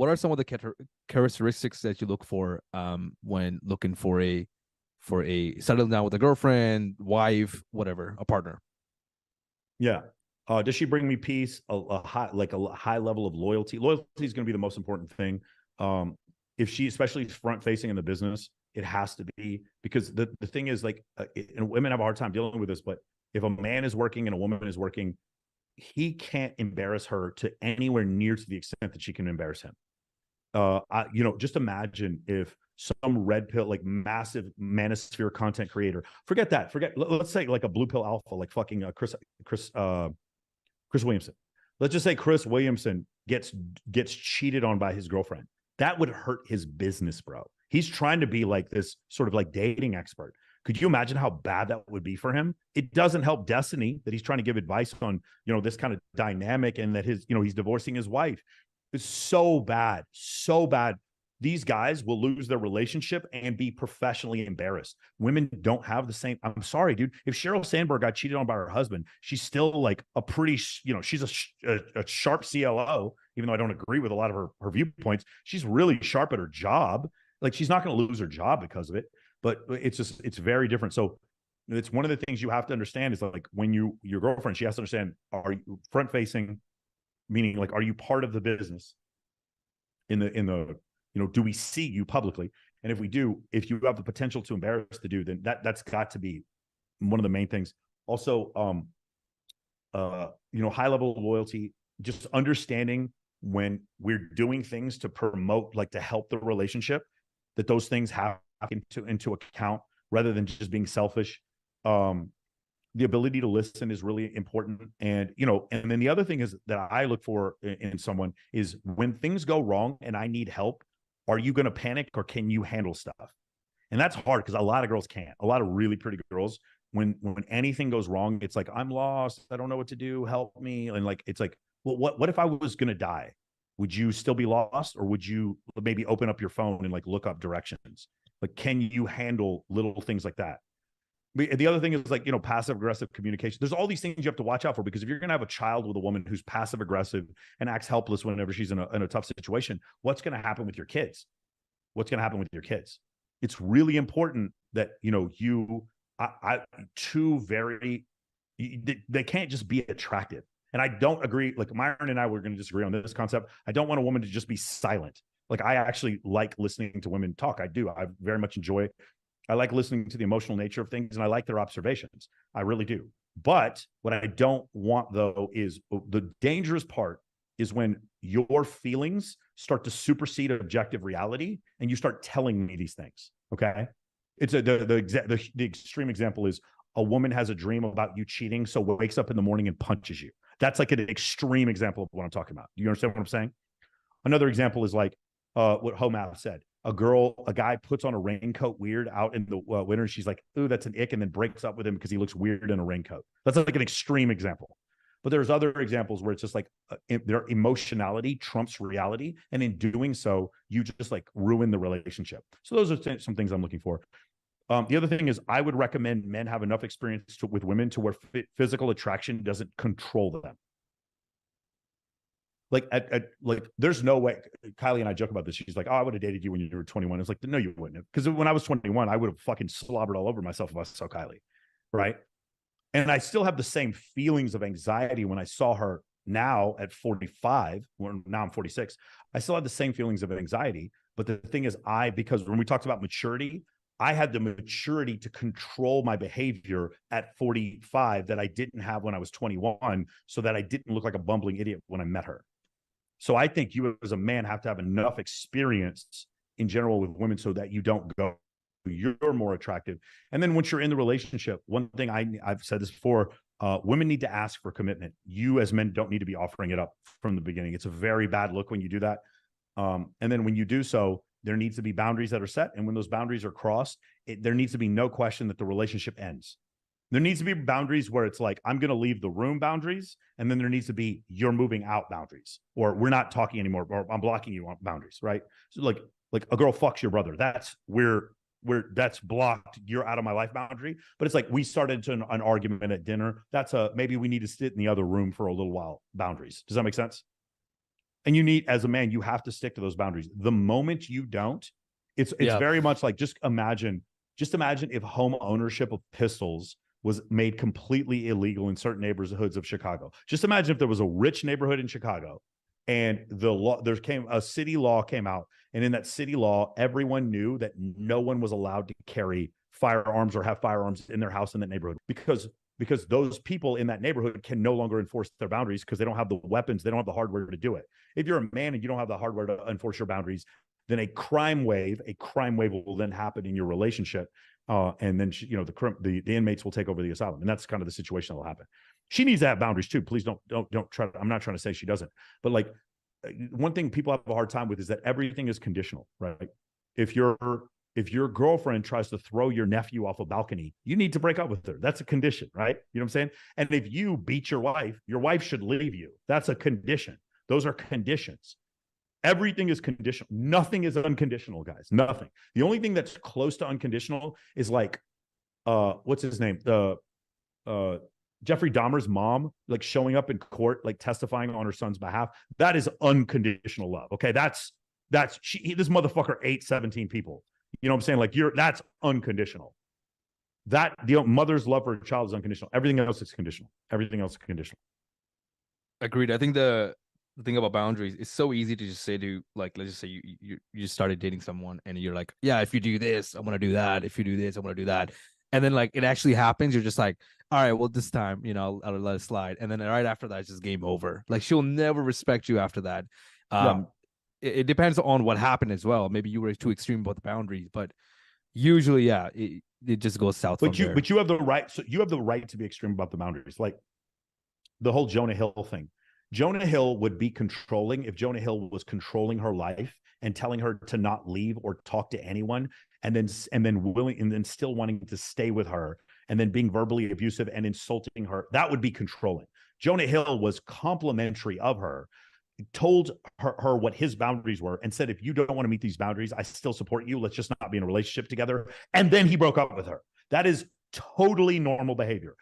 what are some of the characteristics that you look for when looking for a settling down with a girlfriend, wife, whatever, a partner? Yeah. Does she bring me peace? A high level of loyalty. Loyalty is going to be the most important thing. If she, especially front facing in the business, it has to be, because the thing is, like, and women have a hard time dealing with this, but if a man is working and a woman is working, he can't embarrass her to anywhere near to the extent that she can embarrass him. Just imagine if some red pill, like massive manosphere content creator, let's say like a blue pill alpha, like fucking Chris Williamson. Let's just say Chris Williamson gets cheated on by his girlfriend. That would hurt his business, bro. He's trying to be like this sort of like dating expert. Could you imagine how bad that would be for him? It doesn't help Destiny that he's trying to give advice on, this kind of dynamic, and that he's divorcing his wife. It's so bad, so bad. These guys will lose their relationship and be professionally embarrassed. Women don't have the same. I'm sorry, dude. If Sheryl Sandberg got cheated on by her husband, she's still like a pretty, she's a sharp CLO, even though I don't agree with a lot of her viewpoints. She's really sharp at her job. Like, she's not going to lose her job because of it, but it's very different. So it's one of the things you have to understand is, like, when your girlfriend, she has to understand, are you front facing, meaning like, are you part of the business in the do we see you publicly? And if we do, if you have the potential to embarrass the dude, then that's got to be one of the main things. Also, high level of loyalty, just understanding when we're doing things to promote, like to help the relationship, that those things have into account rather than just being selfish. The ability to listen is really important. And, and then the other thing is that I look for in someone is, when things go wrong and I need help, are you going to panic, or can you handle stuff? And that's hard, because a lot of girls can't. A lot of really pretty girls, when anything goes wrong, it's like, I'm lost. I don't know what to do. Help me. And like, it's like, well, what if I was going to die? Would you still be lost, or would you maybe open up your phone and like look up directions? Like, can you handle little things like that? The other thing is, like, passive aggressive communication. There's all these things you have to watch out for, because if you're going to have a child with a woman who's passive aggressive and acts helpless whenever she's in a tough situation, what's going to happen with your kids? What's going to happen with your kids? It's really important that, they can't just be attractive. And I don't agree. Like, Myron and I were going to disagree on this concept. I don't want a woman to just be silent. Like, I actually like listening to women talk. I do. I very much enjoy it. I like listening to the emotional nature of things, and I like their observations. I really do. But what I don't want, though, is the dangerous part is when your feelings start to supersede objective reality and you start telling me these things. Okay. It's the extreme example is, a woman has a dream about you cheating, so wakes up in the morning and punches you. That's like an extreme example of what I'm talking about. Do you understand what I'm saying? Another example is like what Homath said. A guy puts on a raincoat weird out in the winter. She's like, ooh, that's an ick, and then breaks up with him because he looks weird in a raincoat. That's like an extreme example. But there's other examples where it's just like their emotionality trumps reality. And in doing so, you just like ruin the relationship. So those are some things I'm looking for. The other thing is, I would recommend men have enough experience with women to where physical attraction doesn't control them. Like, there's no way. Kylie and I joke about this. She's like, oh, I would have dated you when you were 21. It's like, no, you wouldn't have. Because when I was 21, I would have fucking slobbered all over myself if I saw Kylie. Right. And I still have the same feelings of anxiety when I saw her now at 45. Now I'm 46. I still have the same feelings of anxiety. But the thing is, because when we talked about maturity, I had the maturity to control my behavior at 45 that I didn't have when I was 21, so that I didn't look like a bumbling idiot when I met her. So I think you as a man have to have enough experience in general with women so that you don't go, you're more attractive. And then once you're in the relationship, one thing I've said this before, women need to ask for commitment. You as men don't need to be offering it up from the beginning. It's a very bad look when you do that. And then when you do so, there needs to be boundaries that are set. And when those boundaries are crossed, there needs to be no question that the relationship ends. There needs to be boundaries where it's like, I'm going to leave the room boundaries. And then there needs to be, you're moving out boundaries, or we're not talking anymore, or I'm blocking you on boundaries. Right. So like a girl fucks your brother. That's that's blocked. You're out of my life boundary. But it's like, we started to an argument at dinner. That's maybe we need to sit in the other room for a little while boundaries. Does that make sense? And you need, as a man, you have to stick to those boundaries. The moment you don't, it's Yeah. very much like, just imagine if home ownership of pistols was made completely illegal in certain neighborhoods of Chicago. Just imagine if there was a rich neighborhood in Chicago and a city law came out, and in that city law, everyone knew that no one was allowed to carry firearms or have firearms in their house in that neighborhood, because those people in that neighborhood can no longer enforce their boundaries because they don't have the weapons, they don't have the hardware to do it. If you're a man and you don't have the hardware to enforce your boundaries, then a crime wave will then happen in your relationship. And then the inmates will take over the asylum, and that's kind of the situation that will happen. She needs to have boundaries too. Please don't try. I'm not trying to say she doesn't, but like, one thing people have a hard time with is that everything is conditional, right? If your girlfriend tries to throw your nephew off a balcony, you need to break up with her. That's a condition, right? You know what I'm saying? And if you beat your wife should leave you. That's a condition. Those are conditions. Everything is conditional. Nothing is unconditional, guys. Nothing. The only thing that's close to unconditional is like, what's his name? Jeffrey Dahmer's mom, like showing up in court, like testifying on her son's behalf. That is unconditional love. Okay. This motherfucker ate 17 people. You know what I'm saying? Like, that's unconditional. That the mother's love for a child is unconditional. Everything else is conditional. Everything else is conditional. Agreed. I think the thing about boundaries, it's so easy to just say to, like, let's just say you just started dating someone and you're like, yeah, if you do this, I'm gonna do that. If you do this, I'm gonna do that. And then like it actually happens, you're just like, all right, well, this time, I'll let it slide. And then right after that, it's just game over. Like, she'll never respect you after that. Yeah. It depends on what happened as well. Maybe you were too extreme about the boundaries, but usually, yeah, it just goes south from there. But you have the right. So you have the right to be extreme about the boundaries. Like the whole Jonah Hill thing. Jonah Hill would be controlling if Jonah Hill was controlling her life and telling her to not leave or talk to anyone, and then still wanting to stay with her, and then being verbally abusive and insulting her. That would be controlling. Jonah Hill was complimentary of her, told her what his boundaries were, and said, if you don't want to meet these boundaries, I still support you. Let's just not be in a relationship together. And then he broke up with her. That is totally normal behavior.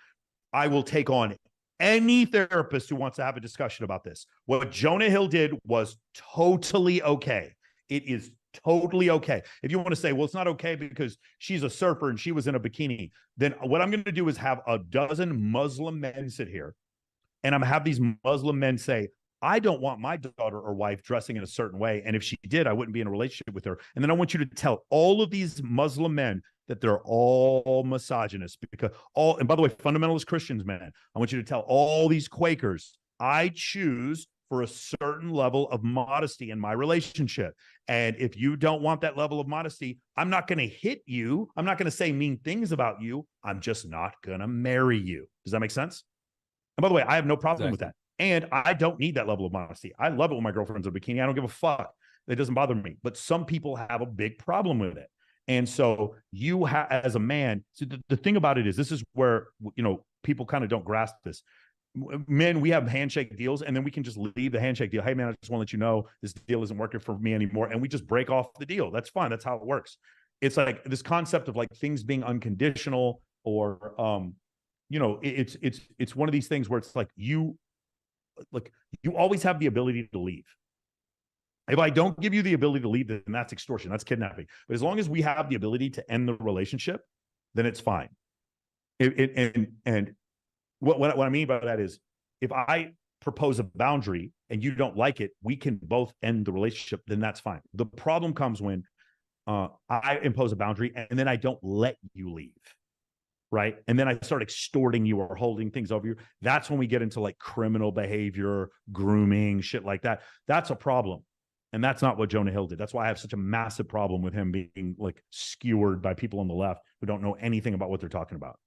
I will take on any therapist who wants to have a discussion about this. What Jonah Hill did was totally okay. It is totally okay. If you want to say, well, it's not okay because she's a surfer and she was in a bikini, then what I'm going to do is have a dozen Muslim men sit here, and I'm going to have these Muslim men say, I don't want my daughter or wife dressing in a certain way, and if she did, I wouldn't be in a relationship with her. And then I want you to tell all of these Muslim men that they're all misogynist, and by the way, fundamentalist Christians, man, I want you to tell all these Quakers, I choose for a certain level of modesty in my relationship. And if you don't want that level of modesty, I'm not going to hit you. I'm not going to say mean things about you. I'm just not going to marry you. Does that make sense? And by the way, I have no problem with that. And I don't need that level of modesty. I love it when my girlfriend's in a bikini. I don't give a fuck. It doesn't bother me. But some people have a big problem with it. And so you have, as a man, so the thing about it is, this is where, people kind of don't grasp this. Men, we have handshake deals, and then we can just leave the handshake deal. Hey, man, I just want to let you know this deal isn't working for me anymore. And we just break off the deal. That's fine. That's how it works. It's like this concept of like things being unconditional, or, it's one of these things where it's like you always have the ability to leave. If I don't give you the ability to leave, then that's extortion. That's kidnapping. But as long as we have the ability to end the relationship, then it's fine. And what I mean by that is, if I propose a boundary and you don't like it, we can both end the relationship. Then that's fine. The problem comes when I impose a boundary and then I don't let you leave. Right. And then I start extorting you or holding things over you. That's when we get into like criminal behavior, grooming, shit like that. That's a problem. And that's not what Jonah Hill did. That's why I have such a massive problem with him being like skewered by people on the left who don't know anything about what they're talking about.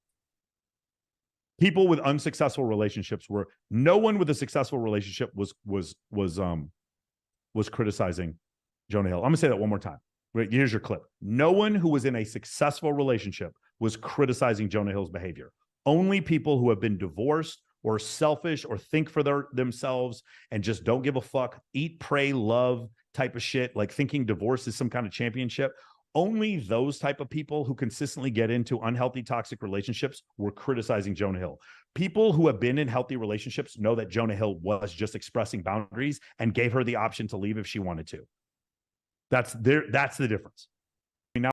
People with unsuccessful relationships, where no one with a successful relationship was criticizing Jonah Hill. I'm gonna say that one more time. Right, here's your clip. No one who was in a successful relationship was criticizing Jonah Hill's behavior. Only people who have been divorced or selfish or think for themselves and just don't give a fuck, eat, pray, love type of shit, like thinking divorce is some kind of championship. Only those type of people who consistently get into unhealthy, toxic relationships were criticizing Jonah Hill. people who have been in healthy relationships know that Jonah Hill was just expressing boundaries and gave her the option to leave if she wanted to. That's the difference.